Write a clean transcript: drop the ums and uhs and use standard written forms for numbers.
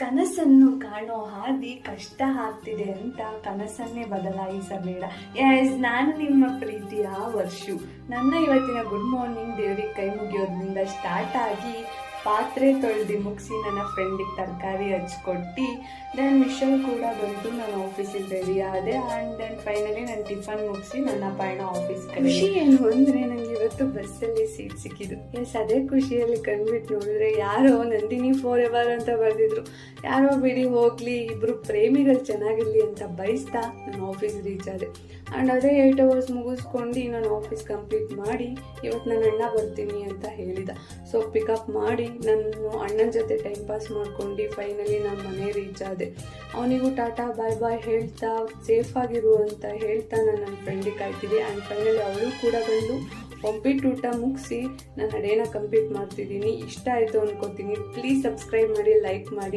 ಕನಸನ್ನು ಕಾಣೋ ಹಾದಿ ಕಷ್ಟ ಆಗ್ತಿದೆ ಅಂತ ಕನಸನ್ನೇ ಬದಲಾಯಿಸಬೇಡ. ಎಸ್, ನಾನು ನಿಮ್ಮ ಪ್ರೀತಿಯ ವರ್ಷು. ನನ್ನ ಇವತ್ತಿನ ಗುಡ್ ಮಾರ್ನಿಂಗ್ ದೇವರಿಗೆ ಕೈ ಮುಗಿಯೋದ್ರಿಂದ ಸ್ಟಾರ್ಟ್ ಆಗಿ ಪಾತ್ರೆ ತೊಳೆದು ಮುಗಿಸಿ ನನ್ನ ಫ್ರೆಂಡಿಗೆ ತರಕಾರಿ ಹಚ್ಕೊಟ್ಟು ದೆನ್ ವಿಷಲ್ ಕೂಡ ಬಂತು. ನಾನು ಆಫೀಸಿಗೆ ರೆಡಿ ಆದೆ ಆ್ಯಂಡ್ ದೆನ್ ಫೈನಲಿ ನಾನು ಟಿಫನ್ ಮುಗಿಸಿ ನನ್ನ ಪಯಣ ಆಫೀಸ್ ಕಡೆ. ಖುಷಿ ಏನು ಅಂದರೆ ನನಗೆ ಇವತ್ತು ಬಸ್ಸಲ್ಲಿ ಸೀಟ್ ಸಿಕ್ಕಿದ್ದು. ಎಸ್, ಅದೇ ಖುಷಿಯಲ್ಲಿ ಕಂಡುಬಿಟ್ಟು ನೋಡಿದ್ರೆ ಯಾರೋ ನಂದಿನಿ ಫಾರ್ ಎವರ್ ಅಂತ ಬರೆದಿದ್ರು. ಯಾರೋ ಬಿಡಿ ಹೋಗ್ಲಿ, ಇಬ್ರು ಪ್ರೇಮಿಗಳು ಚೆನ್ನಾಗಿರ್ಲಿ ಅಂತ ಬಯಸ್ತಾ ನಾನು ಆಫೀಸ್ ರೀಚ್ ಆದೆ. ಆ್ಯಂಡ್ ಅದೇ 8 hours ಮುಗಿಸ್ಕೊಂಡು ನಾನು ಆಫೀಸ್ ಕಂಪ್ಲೀಟ್ ಮಾಡಿ ಇವತ್ತು ನನ್ನ ಅಣ್ಣ ಬರ್ತೀನಿ ಅಂತ ಹೇಳಿದ. ಸೊ ಪಿಕಪ್ ಮಾಡಿ ನಾನು ಅಣ್ಣನ ಜೊತೆ ಟೈಮ್ ಪಾಸ್ ಮಾಡ್ಕೊಂಡು ಫೈನಲಿ ನಾನು ಮನೆ ರೀಚ್ ಆದೆ. ಅವನಿಗೂ ಟಾಟಾ ಬಾಯ್ ಬಾಯ್ ಹೇಳ್ತಾ ಸೇಫ್ ಆಗಿರು ಅಂತ ಹೇಳ್ತಾ ನಾನು ನನ್ನ ಫ್ರೆಂಡಿಗೆ ಕಾಯ್ತಿದ್ದೆ. ಆ್ಯಂಡ್ ಫೈನಲಿ ಅವಳು ಕೂಡ ಬಂದು ಒಬ್ಬಿಟ್ಟು ಊಟ ಮುಗಿಸಿ ನಾನು ಅಡೇನ ಕಂಪ್ಲೀಟ್ ಮಾಡ್ತಿದ್ದೀನಿ. ಇಷ್ಟ ಆಯಿತು ಅನ್ಕೋತೀನಿ. ಪ್ಲೀಸ್ ಸಬ್ಸ್ಕ್ರೈಬ್ ಮಾಡಿ, ಲೈಕ್ ಮಾಡಿ.